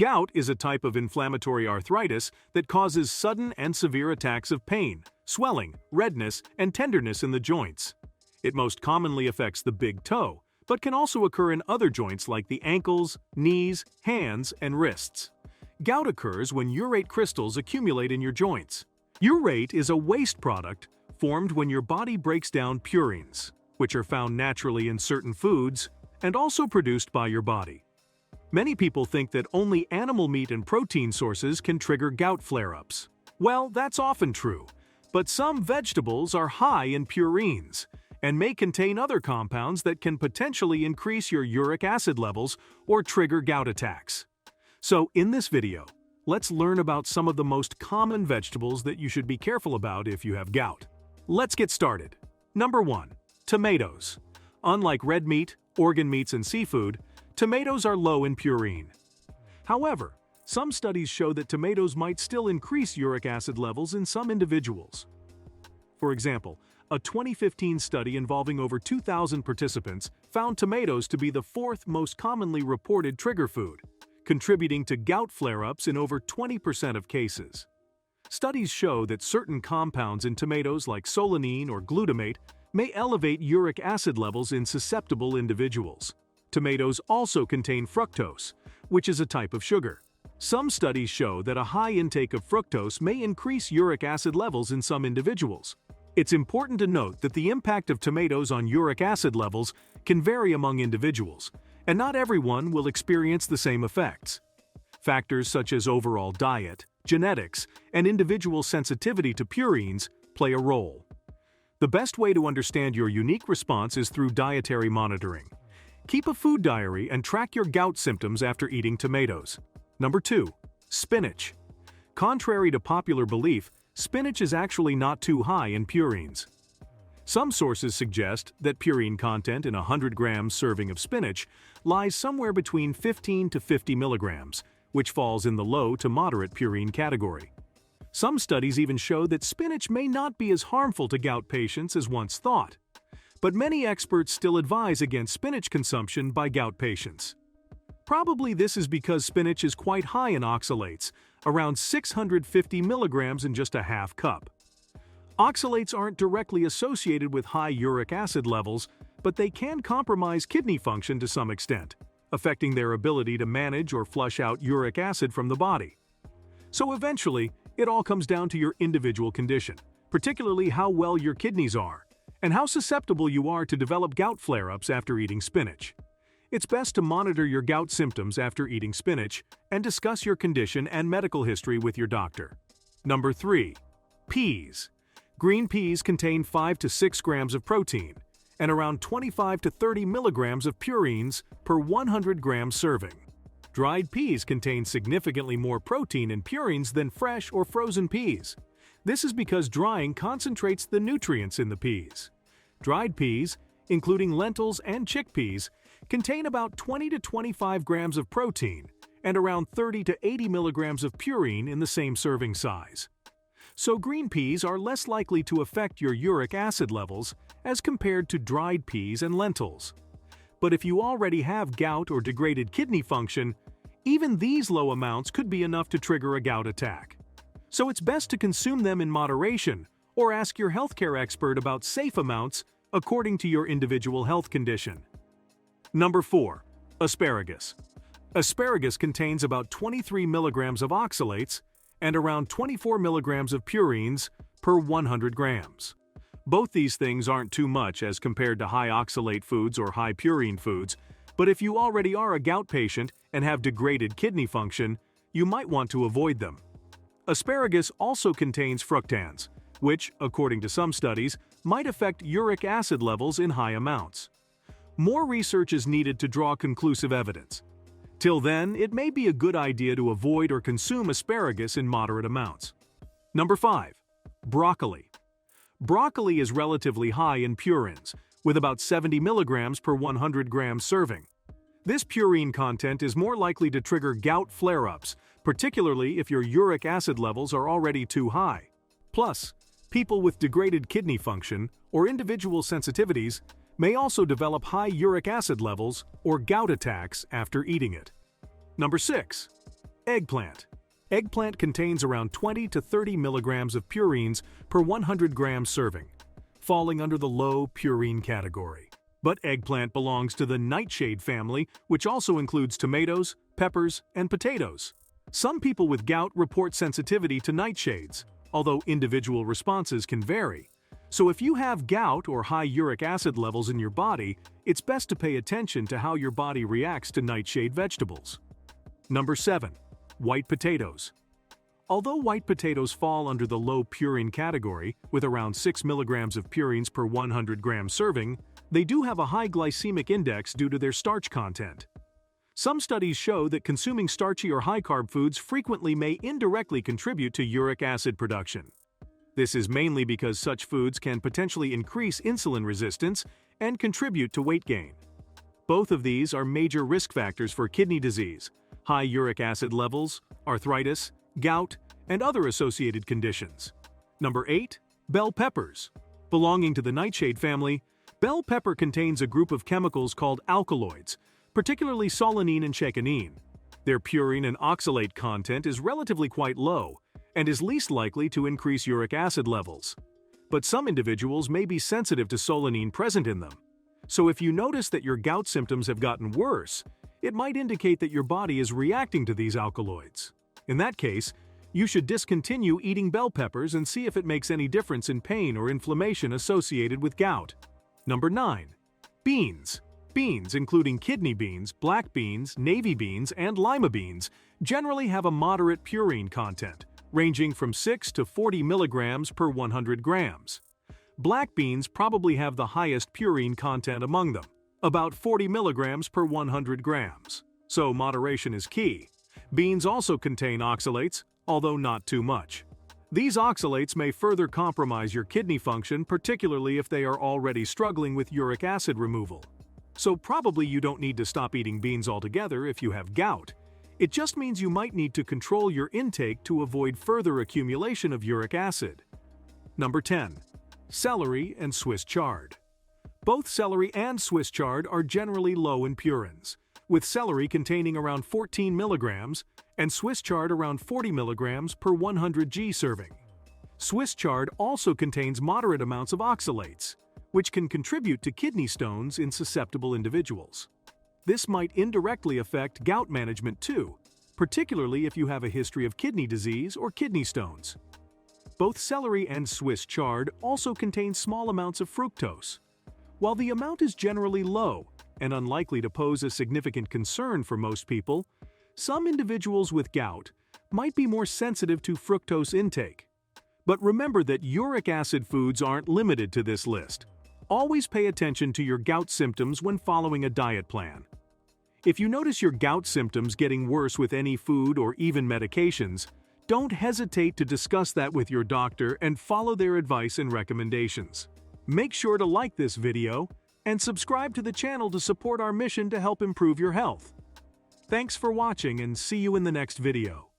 Gout is a type of inflammatory arthritis that causes sudden and severe attacks of pain, swelling, redness, and tenderness in the joints. It most commonly affects the big toe, but can also occur in other joints like the ankles, knees, hands, and wrists. Gout occurs when urate crystals accumulate in your joints. Urate is a waste product formed when your body breaks down purines, which are found naturally in certain foods and also produced by your body. Many people think that only animal meat and protein sources can trigger gout flare-ups. Well, that's often true, but some vegetables are high in purines and may contain other compounds that can potentially increase your uric acid levels or trigger gout attacks. So, in this video, let's learn about some of the most common vegetables that you should be careful about if you have gout. Let's get started. Number 1. Tomatoes. Unlike red meat, organ meats, and seafood, tomatoes are low in purine. However, some studies show that tomatoes might still increase uric acid levels in some individuals. For example, a 2015 study involving over 2,000 participants found tomatoes to be the fourth most commonly reported trigger food, contributing to gout flare-ups in over 20% of cases. Studies show that certain compounds in tomatoes like solanine or glutamate may elevate uric acid levels in susceptible individuals. Tomatoes also contain fructose, which is a type of sugar. Some studies show that a high intake of fructose may increase uric acid levels in some individuals. It's important to note that the impact of tomatoes on uric acid levels can vary among individuals, and not everyone will experience the same effects. Factors such as overall diet, genetics, and individual sensitivity to purines play a role. The best way to understand your unique response is through dietary monitoring. Keep a food diary and track your gout symptoms after eating tomatoes. Number 2. Spinach. Contrary to popular belief, spinach is actually not too high in purines. Some sources suggest that purine content in a 100 grams serving of spinach lies somewhere between 15 to 50 milligrams, which falls in the low to moderate purine category. Some studies even show that spinach may not be as harmful to gout patients as once thought. But many experts still advise against spinach consumption by gout patients. Probably this is because spinach is quite high in oxalates, around 650 milligrams in just a half cup. Oxalates aren't directly associated with high uric acid levels, but they can compromise kidney function to some extent, affecting their ability to manage or flush out uric acid from the body. So eventually, it all comes down to your individual condition, particularly how well your kidneys are, and how susceptible you are to develop gout flare-ups after eating spinach. It's best to monitor your gout symptoms after eating spinach and discuss your condition and medical history with your doctor. Number 3. Peas. Green peas contain 5 to 6 grams of protein and around 25 to 30 milligrams of purines per 100 gram serving. Dried peas contain significantly more protein and purines than fresh or frozen peas. This is because drying concentrates the nutrients in the peas. Dried peas, including lentils and chickpeas, contain about 20 to 25 grams of protein and around 30 to 80 milligrams of purine in the same serving size. So green peas are less likely to affect your uric acid levels as compared to dried peas and lentils. But if you already have gout or degraded kidney function, even these low amounts could be enough to trigger a gout attack. So it's best to consume them in moderation or ask your healthcare expert about safe amounts according to your individual health condition. Number 4. Asparagus. Asparagus contains about 23 milligrams of oxalates and around 24 milligrams of purines per 100 grams. Both these things aren't too much as compared to high oxalate foods or high purine foods, but if you already are a gout patient and have degraded kidney function, you might want to avoid them. Asparagus also contains fructans, which, according to some studies, might affect uric acid levels in high amounts. More research is needed to draw conclusive evidence. Till then, it may be a good idea to avoid or consume asparagus in moderate amounts. Number 5. Broccoli. Broccoli is relatively high in purines, with about 70 milligrams per 100 grams serving. This purine content is more likely to trigger gout flare-ups, particularly if your uric acid levels are already too high. Plus, people with degraded kidney function or individual sensitivities may also develop high uric acid levels or gout attacks after eating it. Number 6. Eggplant. Eggplant contains around 20 to 30 milligrams of purines per 100 grams serving, falling under the low purine category. But eggplant belongs to the nightshade family, which also includes tomatoes, peppers, and potatoes. Some people with gout report sensitivity to nightshades, although individual responses can vary. So if you have gout or high uric acid levels in your body, it's best to pay attention to how your body reacts to nightshade vegetables. Number 7. White potatoes. Although white potatoes fall under the low purine category, with around 6 milligrams of purines per 100 grams serving, they do have a high glycemic index due to their starch content. Some studies show that consuming starchy or high-carb foods frequently may indirectly contribute to uric acid production. This is mainly because such foods can potentially increase insulin resistance and contribute to weight gain. Both of these are major risk factors for kidney disease, high uric acid levels, arthritis, gout, and other associated conditions. Number 8. Bell peppers. Belonging to the nightshade family, bell pepper contains a group of chemicals called alkaloids, particularly solanine and checkinine. Their purine and oxalate content is relatively quite low and is least likely to increase uric acid levels. But some individuals may be sensitive to solanine present in them. So if you notice that your gout symptoms have gotten worse, it might indicate that your body is reacting to these alkaloids. In that case, you should discontinue eating bell peppers and see if it makes any difference in pain or inflammation associated with gout. Number 9. Beans. Beans, including kidney beans, black beans, navy beans, and lima beans, generally have a moderate purine content, ranging from 6 to 40 milligrams per 100 grams. Black beans probably have the highest purine content among them, about 40 milligrams per 100 grams. So moderation is key. Beans also contain oxalates, although not too much. These oxalates may further compromise your kidney function, particularly if they are already struggling with uric acid removal. So probably you don't need to stop eating beans altogether if you have gout. It just means you might need to control your intake to avoid further accumulation of uric acid. Number 10. Celery and Swiss chard. Both celery and Swiss chard are generally low in purines, with celery containing around 14 milligrams and Swiss chard around 40 milligrams per 100 g serving. Swiss chard also contains moderate amounts of oxalates, which can contribute to kidney stones in susceptible individuals. This might indirectly affect gout management too, particularly if you have a history of kidney disease or kidney stones. Both celery and Swiss chard also contain small amounts of fructose. While the amount is generally low and unlikely to pose a significant concern for most people, some individuals with gout might be more sensitive to fructose intake. But remember that uric acid foods aren't limited to this list. Always pay attention to your gout symptoms when following a diet plan. If you notice your gout symptoms getting worse with any food or even medications, don't hesitate to discuss that with your doctor and follow their advice and recommendations. Make sure to like this video and subscribe to the channel to support our mission to help improve your health. Thanks for watching and see you in the next video.